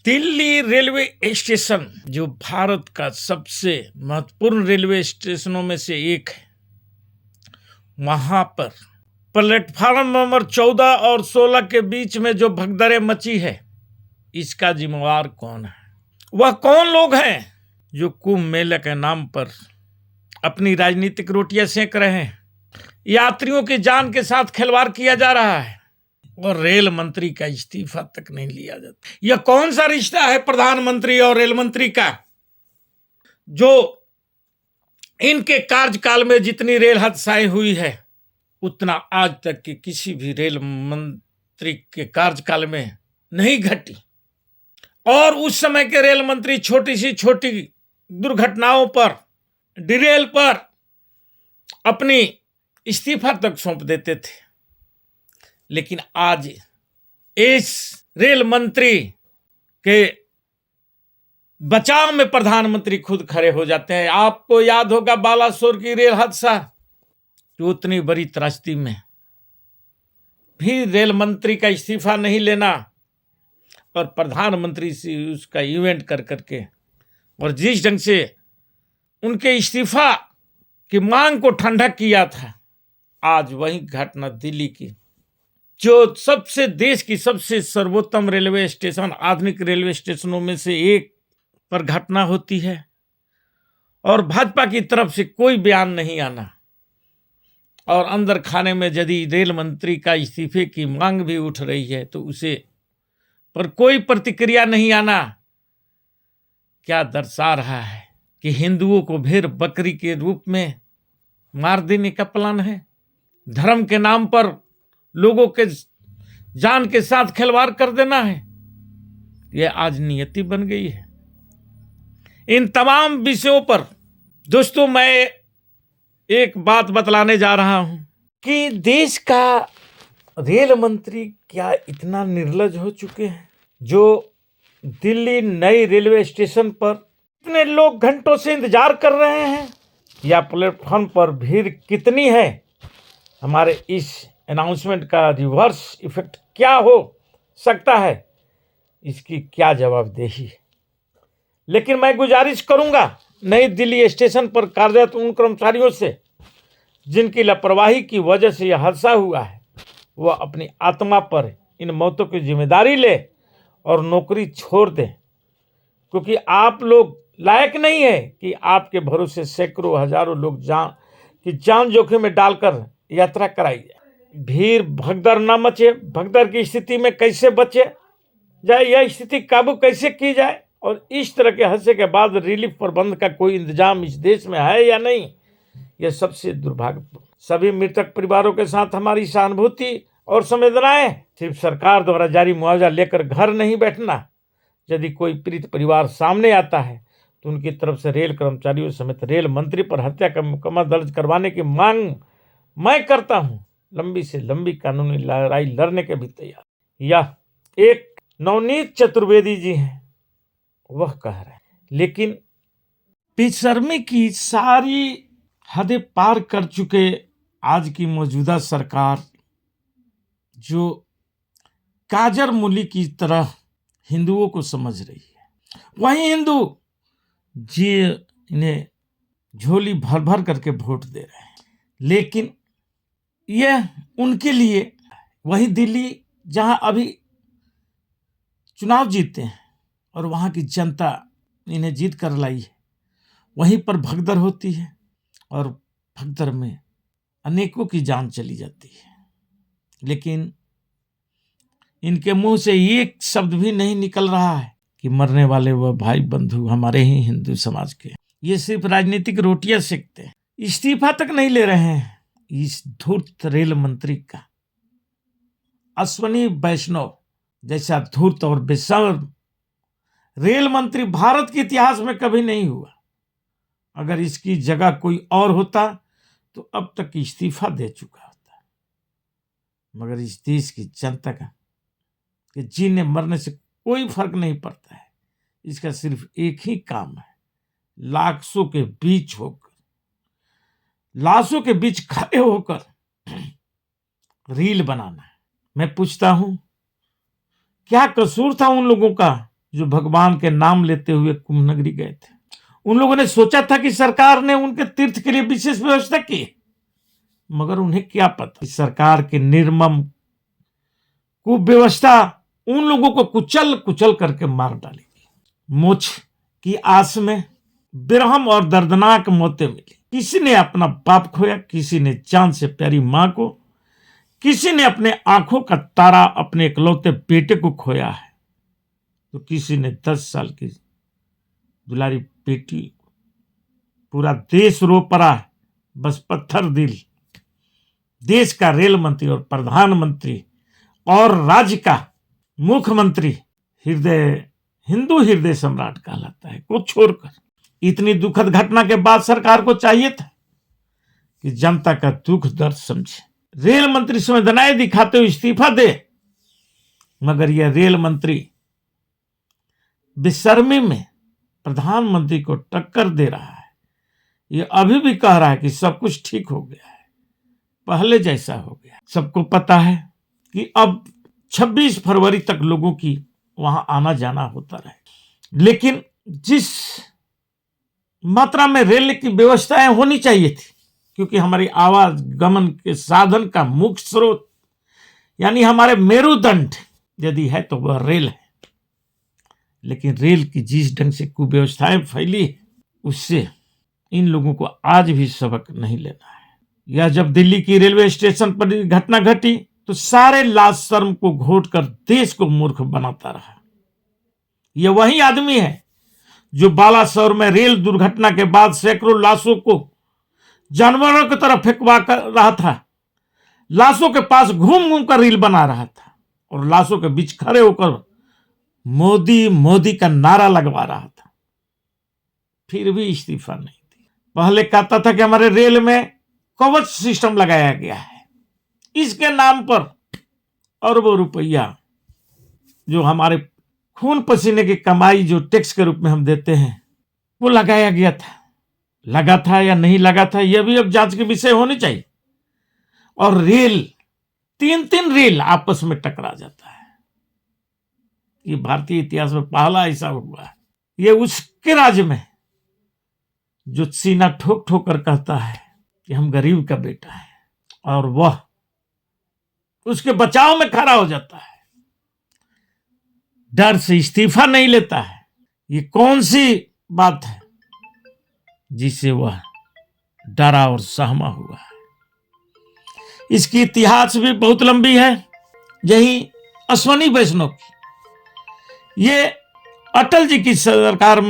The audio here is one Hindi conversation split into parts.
दिल्ली रेलवे स्टेशन जो भारत का सबसे महत्वपूर्ण रेलवे स्टेशनों में से एक है, वहां पर प्लेटफार्म नंबर 14 और 16 के बीच में जो भगदड़े मची है, इसका जिम्मेवार कौन है? वह कौन लोग हैं जो कुंभ मेले के नाम पर अपनी राजनीतिक रोटियां सेक रहे हैं? यात्रियों की जान के साथ खिलवाड़ किया जा रहा है और रेल मंत्री का इस्तीफा तक नहीं लिया जाता। यह कौन सा रिश्ता है प्रधानमंत्री और रेल मंत्री का, जो इनके कार्यकाल में जितनी रेल हादसाएं हुई है उतना आज तक के किसी भी रेल मंत्री के कार्यकाल में नहीं घटी। और उस समय के रेल मंत्री छोटी सी छोटी दुर्घटनाओं पर, डिरेल पर अपनी इस्तीफा तक सौंप देते थे। लेकिन आज इस रेल मंत्री के बचाव में प्रधानमंत्री खुद खड़े हो जाते हैं। आपको याद होगा बालासोर की रेल हादसा, जो उतनी बड़ी त्रासदी में भी रेल मंत्री का इस्तीफा नहीं लेना और प्रधानमंत्री से उसका इवेंट कर करके, और जिस ढंग से उनके इस्तीफा की मांग को ठंडा किया था, आज वही घटना दिल्ली की, जो सबसे देश की सबसे सर्वोत्तम रेलवे स्टेशन, आधुनिक रेलवे स्टेशनों में से एक पर घटना होती है और भाजपा की तरफ से कोई बयान नहीं आना, और अंदर खाने में यदि रेल मंत्री का इस्तीफे की मांग भी उठ रही है तो उसे पर कोई प्रतिक्रिया नहीं आना, क्या दर्शा रहा है कि हिंदुओं को भेड़ बकरी के रूप में मार देने का प्लान है। धर्म के नाम पर लोगों के जान के साथ खिलवाड़ कर देना है। यह आज नियति बन गई है। इन तमाम विषयों पर दोस्तों मैं एक बात बतलाने जा रहा हूं कि देश का रेल मंत्री क्या इतना निर्लज हो चुके हैं, जो दिल्ली नई रेलवे स्टेशन पर इतने लोग घंटों से इंतजार कर रहे हैं, या प्लेटफॉर्म पर भीड़ कितनी है, हमारे इस अनाउंसमेंट का रिवर्स इफेक्ट क्या हो सकता है, इसकी क्या जवाबदेही है। लेकिन मैं गुजारिश करूंगा नई दिल्ली स्टेशन पर कार्यरत उन कर्मचारियों से जिनकी लापरवाही की वजह से यह हादसा हुआ है, वह अपनी आत्मा पर इन मौतों की जिम्मेदारी ले और नौकरी छोड़ दें, क्योंकि आप लोग लायक नहीं है कि आपके भरोसे सैकड़ों हजारों लोग जान जोखिम में डालकर यात्रा कराई जाए। भीड़ भगदड़ न मचे, भगदड़ की स्थिति में कैसे बचे जाए, यह स्थिति काबू कैसे की जाए, और इस तरह के हादसे के बाद रिलीफ प्रबंध का कोई इंतजाम इस देश में है या नहीं, यह सबसे दुर्भाग्यपूर्ण। सभी मृतक परिवारों के साथ हमारी सहानुभूति और संवेदनाएं। सिर्फ सरकार द्वारा जारी मुआवजा लेकर घर नहीं बैठना। यदि कोई पीड़ित परिवार सामने आता है तो उनकी तरफ से रेल कर्मचारियों समेत रेल मंत्री पर हत्या का मुकदमा दर्ज करवाने की मांग मैं करता हूं। लंबी से लंबी कानूनी लड़ाई लड़ने के भी तैयार। यह एक नवनीत चतुर्वेदी जी हैं, वह कह रहे हैं। लेकिन बेशर्मी की सारी हदें पार कर चुके आज की मौजूदा सरकार, जो काजर मूली की तरह हिंदुओं को समझ रही है, वही हिंदू जी इन्हें झोली भर भर करके वोट दे रहे हैं। लेकिन यह उनके लिए वही दिल्ली जहां अभी चुनाव जीते हैं और वहां की जनता इन्हें जीत कर लाई है, वहीं पर भगदड़ होती है और भगदड़ में अनेकों की जान चली जाती है। लेकिन इनके मुंह से एक शब्द भी नहीं निकल रहा है कि मरने वाले वह भाई बंधु हमारे ही हिंदू समाज के। ये सिर्फ राजनीतिक रोटियां सेकते हैं, इस्तीफा तक नहीं ले रहे हैं। इस धूर्त रेल मंत्री का अश्वनी वैष्णव जैसा धूर्त और बेशर्म रेल मंत्री भारत के इतिहास में कभी नहीं हुआ। अगर इसकी जगह कोई और होता तो अब तक इस्तीफा दे चुका होता। मगर इस देश की जनता का कि जीने मरने से कोई फर्क नहीं पड़ता है। इसका सिर्फ एक ही काम है, लाशों के बीच खड़े होकर रील बनाना है। मैं पूछता हूं, क्या कसूर था उन लोगों का जो भगवान के नाम लेते हुए कुंभ नगरी गए थे। उन लोगों ने सोचा था कि सरकार ने उनके तीर्थ के लिए विशेष व्यवस्था की, मगर उन्हें क्या पता सरकार के निर्मम कुव्यवस्था उन लोगों को कुचल कुचल करके मार डालेगी। मोक्ष की आस में बिरहम और दर्दनाक मौतें मिली। किसी ने अपना बाप खोया, किसी ने जान से प्यारी मां को, किसी ने अपने आंखों का तारा अपने इकलौते बेटे को खोया है, तो किसी ने 10 साल की दुलारी बेटी। पूरा देश रो पड़ा है, बस पत्थर दिल देश का रेल मंत्री और प्रधानमंत्री और राज्य का मुख्यमंत्री हिंदू हृदय सम्राट कहलाता है को छोड़कर। इतनी दुखद घटना के बाद सरकार को चाहिए था कि जनता का दुख दर्द समझे, रेल मंत्री संवेदनाएं दिखाते हुए इस्तीफा दे, मगर यह रेल मंत्री बेशर्मी में प्रधानमंत्री को टक्कर दे रहा है। यह अभी भी कह रहा है कि सब कुछ ठीक हो गया है, पहले जैसा हो गया। सबको पता है कि अब 26 फरवरी तक लोगों की वहां आना जाना होता रहे, लेकिन जिस मात्रा में रेल की व्यवस्थाएं होनी चाहिए थी, क्योंकि हमारी आवागमन के साधन का मुख्य स्रोत यानी हमारे मेरुदंड यदि है तो वह रेल है, लेकिन रेल की जिस ढंग से कुव्यवस्थाएं फैली है उससे इन लोगों को आज भी सबक नहीं लेना है। यह जब दिल्ली की रेलवे स्टेशन पर घटना घटी तो सारे लाज शर्म को घोटकर देश को मूर्ख बनाता रहा। यह वही आदमी है जो बालासोर में रेल दुर्घटना के बाद सैकड़ों लाशों को जानवरों की तरह फेंकवा कर रहा था, लाशों के पास घूम घूम कर रील बना रहा था और लाशों के बीच खड़े होकर मोदी मोदी का नारा लगवा रहा था, फिर भी इस्तीफा नहीं दिया। पहले कहता था कि हमारे रेल में कवच सिस्टम लगाया गया है, इसके नाम पर अरबों रुपया जो हमारे खून पसीने की कमाई जो टैक्स के रूप में हम देते हैं वो लगाया गया था। लगा था या नहीं लगा था यह भी अब जांच के विषय होने चाहिए। और रेल 3 रेल आपस में टकरा जाता है, ये भारतीय इतिहास में पहला ऐसा हुआ है। ये उसके राज्य में जो सीना ठोक ठोक कर कहता है कि हम गरीब का बेटा है और वह उसके बचाव में खड़ा हो जाता है, डर से इस्तीफा नहीं लेता है। ये कौन सी बात है जिसे वह डरा और सहमा हुआ है? इसकी इतिहास भी बहुत लंबी है। यही अश्वनी वैष्णव की, ये अटल जी की सरकार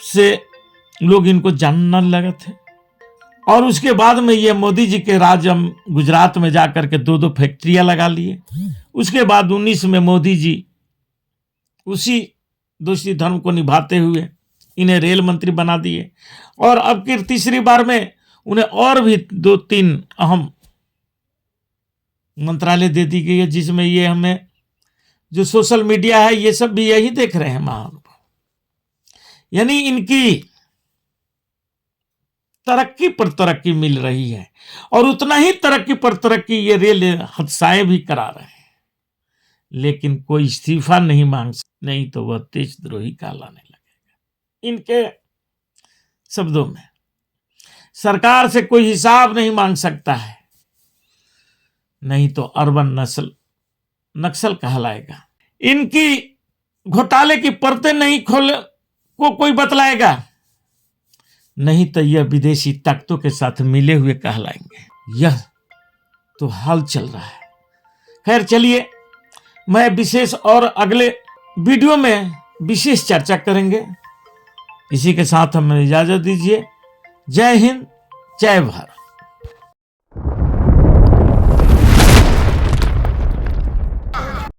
से लोग इनको जानने लगे थे और उसके बाद में ये मोदी जी के राज गुजरात में जाकर के 2 फैक्ट्रियां लगा लिए। उसके बाद 19 में मोदी जी उसी दूसरी धर्म को निभाते हुए इन्हें रेल मंत्री बना दिए और अब की तीसरी बार में उन्हें और भी 2-3 अहम मंत्रालय दे दी गई है, जिसमें ये हमें जो सोशल मीडिया है ये सब भी यही देख रहे हैं महानुभाव। यानी इनकी तरक्की पर तरक्की मिल रही है और उतना ही तरक्की पर तरक्की ये रेल हादसाएं भी करा रहे हैं, लेकिन कोई इस्तीफा नहीं मांग सकता, नहीं तो वह देशद्रोही कहलाने लगेगा। इनके शब्दों में सरकार से कोई हिसाब नहीं मांग सकता है, नहीं तो अर्बन नक्सल कहलाएगा। इनकी घोटाले की परतें नहीं खोल को कोई बतलाएगा, नहीं तो यह विदेशी ताकतों के साथ मिले हुए कहलाएंगे। यह तो हाल चल रहा है। खैर चलिए, मैं विशेष और अगले वीडियो में विशेष चर्चा करेंगे। इसी के साथ हमें इजाजत दीजिए। जय हिंद, जय भारत।